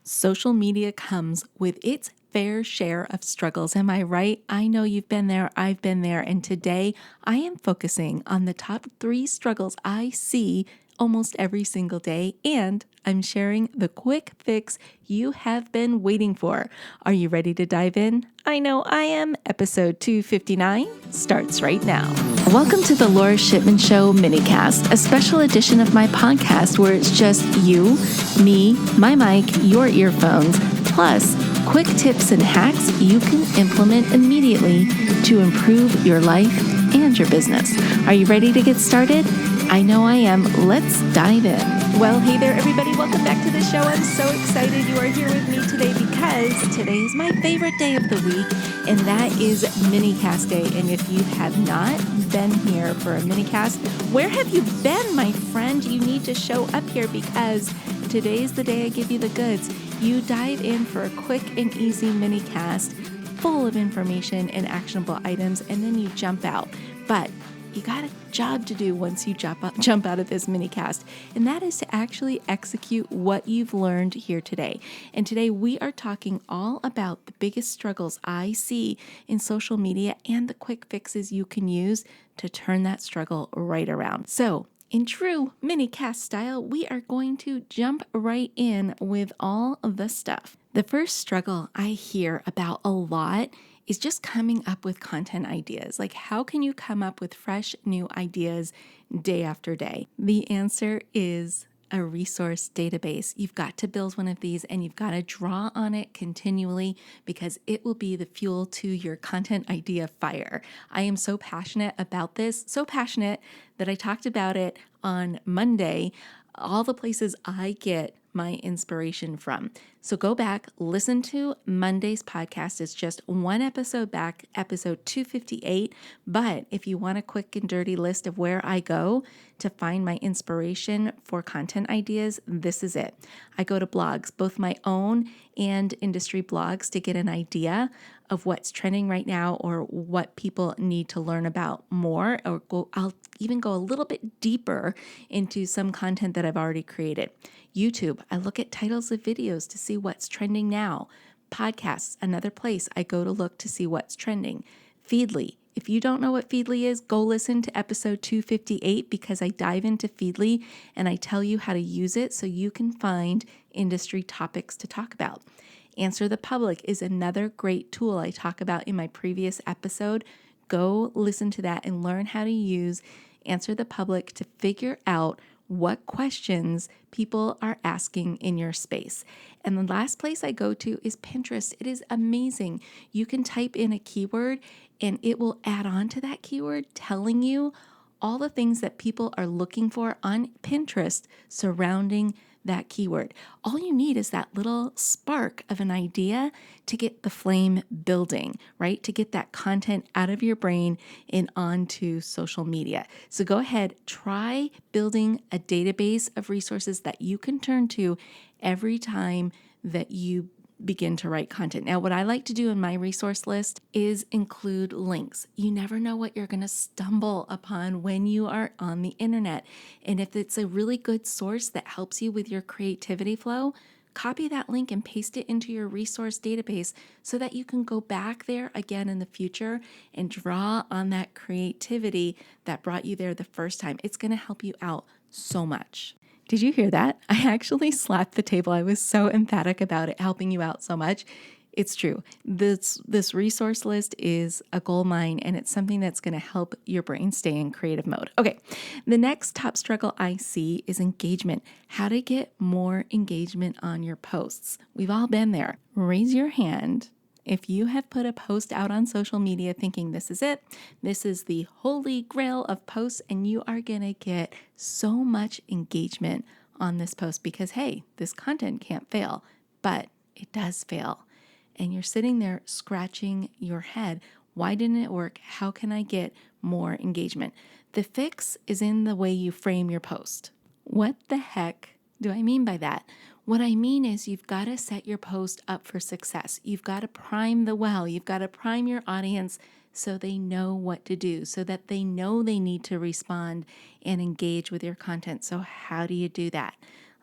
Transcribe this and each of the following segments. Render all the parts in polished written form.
Social media comes with its fair share of struggles. Am I right? I know you've been there, I've been there, and today I am focusing on the top 3 struggles I see almost every single day, and I'm sharing the quick fix you have been waiting for. Are you ready to dive in? I know I am. Episode 259 starts right now. Welcome to the Lora Shipman Show minicast, a special edition of my podcast where it's just you, me, my mic, your earphones, plus quick tips and hacks you can implement immediately to improve your life and your business. Are you ready to get started? I know I am. Let's dive in. Well, hey there, everybody. Welcome back to the show. I'm so excited you are here with me today because today is my favorite day of the week, and that is minicast day. And if you have not been here for a minicast, where have you been, my friend? You need to show up here because today's the day I give you the goods. You dive in for a quick and easy minicast full of information and actionable items, and then you jump out. But you got a job to do once you jump out of this minicast, and that is to actually execute what you've learned here today. And today we are talking all about the biggest struggles I see in social media and the quick fixes you can use to turn that struggle right around. So in true minicast style, we are going to jump right in with all of the stuff. The first struggle I hear about a lot is just coming up with content ideas. Like, how can you come up with fresh new ideas day after day? The answer is a resource database. You've got to build one of these and you've got to draw on it continually because it will be the fuel to your content idea fire. I am so passionate about this, so passionate that I talked about it on Monday, all the places I get my inspiration from. So go back, listen to Monday's podcast. It's just one episode back, episode 258. But if you want a quick and dirty list of where I go to find my inspiration for content ideas, this is it. I go to blogs, both my own and industry blogs, to get an idea of what's trending right now or what people need to learn about more, or I'll even go a little bit deeper into some content that I've already created. YouTube, I look at titles of videos to see what's trending now. Podcasts, another place I go to look to see what's trending. Feedly, if you don't know what Feedly is, go listen to episode 258 because I dive into Feedly and I tell you how to use it so you can find industry topics to talk about. Answer the Public is another great tool I talk about in my previous episode. Go listen to that and learn how to use Answer the Public to figure out what questions people are asking in your space. And the last place I go to is Pinterest. It is amazing. You can type in a keyword and it will add on to that keyword, telling you all the things that people are looking for on Pinterest surrounding that keyword. All you need is that little spark of an idea to get the flame building, right? To get that content out of your brain and onto social media. So go ahead, try building a database of resources that you can turn to every time that you begin to write content. Now, what I like to do in my resource list is include links. You never know what you're going to stumble upon when you are on the internet. And if it's a really good source that helps you with your creativity flow, copy that link and paste it into your resource database so that you can go back there again in the future and draw on that creativity that brought you there the first time. It's going to help you out so much. Did you hear that? I actually slapped the table. I was so emphatic about it helping you out so much. It's true. This resource list is a gold mine, and it's something that's going to help your brain stay in creative mode. Okay, the next top struggle I see is engagement. How to get more engagement on your posts. We've all been there. Raise your hand if you have put a post out on social media thinking this is it, this is the holy grail of posts, and you are going to get so much engagement on this post because, hey, this content can't fail, but it does fail. And you're sitting there scratching your head. Why didn't it work? How can I get more engagement? The fix is in the way you frame your post. What the heck do I mean by that? What I mean is you've got to set your post up for success. You've got to prime the well. You've got to prime your audience so they know what to do, so that they know they need to respond and engage with your content. So how do you do that?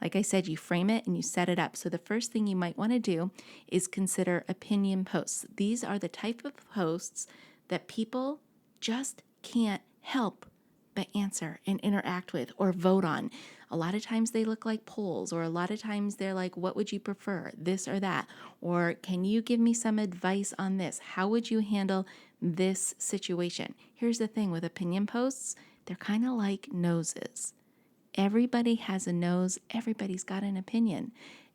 Like I said, you frame it and you set it up. So the first thing you might want to do is consider opinion posts. These are the type of posts that people just can't help but answer and interact with or vote on. A lot of times they look like polls, or a lot of times they're like, what would you prefer, this or that? Or can you give me some advice on this? How would you handle this situation? Here's the thing with opinion posts, they're kind of like noses. Everybody has a nose, everybody's got an opinion,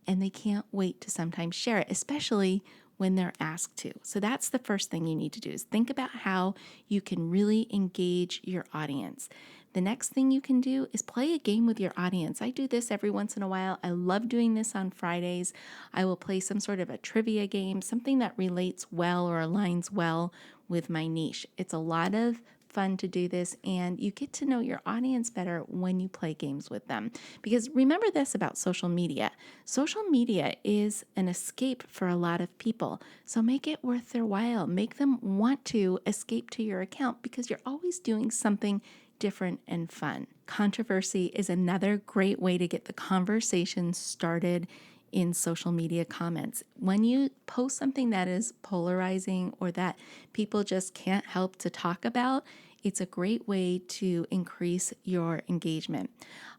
and they can't wait to sometimes share it, especially when they're asked to. So that's the first thing you need to do is think about how you can really engage your audience. The next thing you can do is play a game with your audience. I do this every once in a while. I love doing this on Fridays. I will play some sort of a trivia game, something that relates well or aligns well with my niche. It's a lot of fun to do this, and you get to know your audience better when you play games with them. Because remember this about social media. Social media is an escape for a lot of people. So make it worth their while. Make them want to escape to your account because you're always doing something different and fun. Controversy is another great way to get the conversation started in social media comments. When you post something that is polarizing or that people just can't help to talk about, it's a great way to increase your engagement.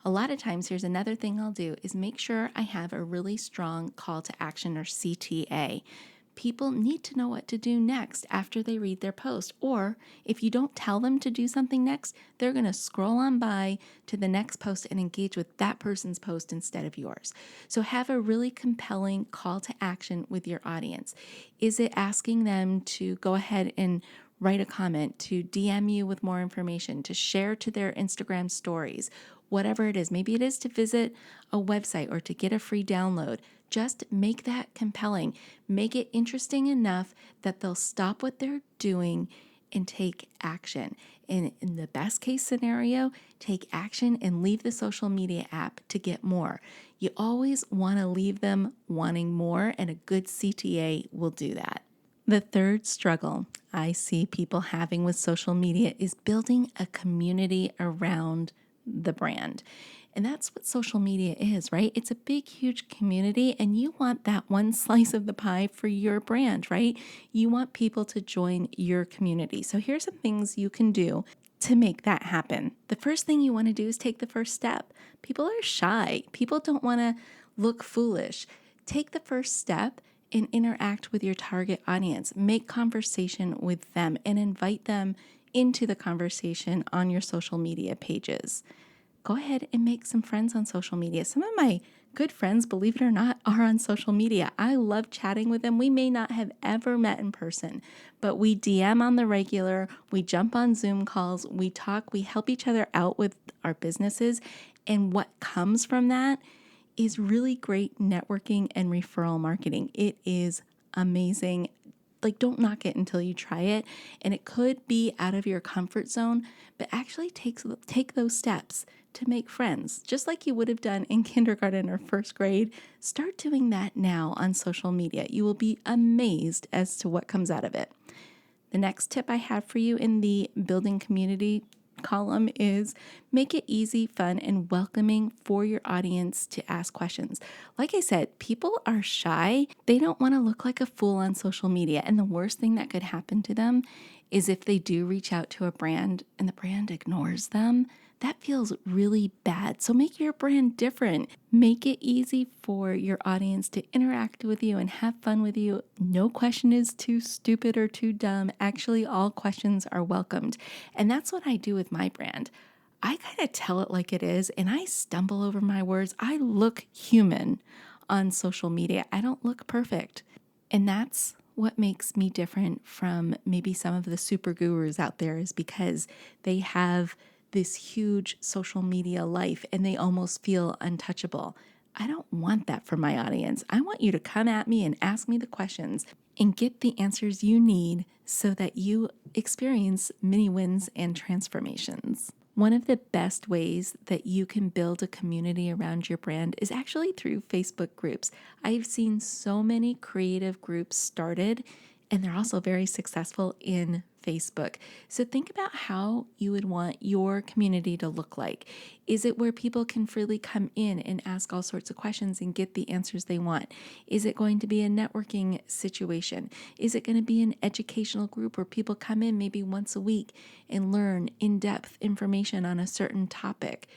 A lot of times, here's another thing I'll do is make sure I have a really strong call to action or CTA. People need to know what to do next after they read their post. Or if you don't tell them to do something next, they're going to scroll on by to the next post and engage with that person's post instead of yours. So have a really compelling call to action with your audience. Is it asking them to go ahead and write a comment, to DM you with more information, to share to their Instagram stories, whatever it is? Maybe it is to visit a website or to get a free download. Just make that compelling. Make it interesting enough that they'll stop what they're doing and take action. And in the best case scenario, take action and leave the social media app to get more. You always want to leave them wanting more, and a good CTA will do that. The third struggle I see people having with social media is building a community around the brand. And that's what social media is, right? It's a big, huge community, and you want that one slice of the pie for your brand, right? You want people to join your community. So here's some things you can do to make that happen. The first thing you want to do is take the first step. People are shy. People don't want to look foolish. Take the first step and interact with your target audience. Make conversation with them and invite them into the conversation on your social media pages. Go ahead and make some friends on social media. Some of my good friends, believe it or not, are on social media. I love chatting with them. We may not have ever met in person, but we DM on the regular. We jump on Zoom calls. We talk. We help each other out with our businesses. And what comes from that is really great networking and referral marketing. It is amazing. Like, don't knock it until you try it. And it could be out of your comfort zone, but actually take those steps to make friends, just like you would have done in kindergarten or first grade. Start doing that now on social media. You will be amazed as to what comes out of it. The next tip I have for you in the building community column is make it easy, fun, and welcoming for your audience to ask questions. Like I said, people are shy. They don't want to look like a fool on social media. And the worst thing that could happen to them is if they do reach out to a brand and the brand ignores them. That feels really bad. So make your brand different. Make it easy for your audience to interact with you and have fun with you. No question is too stupid or too dumb. Actually, all questions are welcomed. And that's what I do with my brand. I kind of tell it like it is, and I stumble over my words. I look human on social media. I don't look perfect. And that's what makes me different from maybe some of the super gurus out there, is because they have this huge social media life and they almost feel untouchable. I don't want that for my audience. I want you to come at me and ask me the questions and get the answers you need so that you experience mini wins and transformations. One of the best ways that you can build a community around your brand is actually through Facebook groups. I've seen so many creative groups started, and they're also very successful in Facebook. So think about how you would want your community to look like. Is it where people can freely come in and ask all sorts of questions and get the answers they want? Is it going to be a networking situation? Is it going to be an educational group where people come in maybe once a week and learn in-depth information on a certain topic?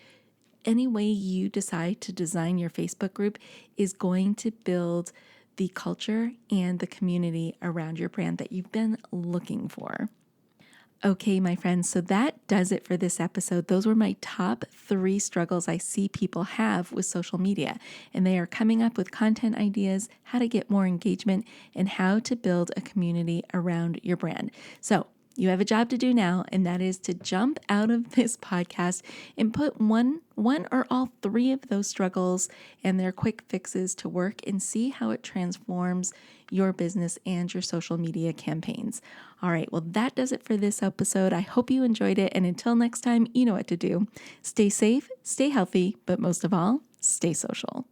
Any way you decide to design your Facebook group is going to build the culture and the community around your brand that you've been looking for. Okay, my friends, so that does it for this episode. Those were my top 3 struggles I see people have with social media, and they are coming up with content ideas, how to get more engagement, and how to build a community around your brand. So you have a job to do now, and that is to jump out of this podcast and put one or all 3 of those struggles and their quick fixes to work and see how it transforms your business and your social media campaigns. All right, well, that does it for this episode. I hope you enjoyed it. And until next time, you know what to do. Stay safe, stay healthy, but most of all, stay social.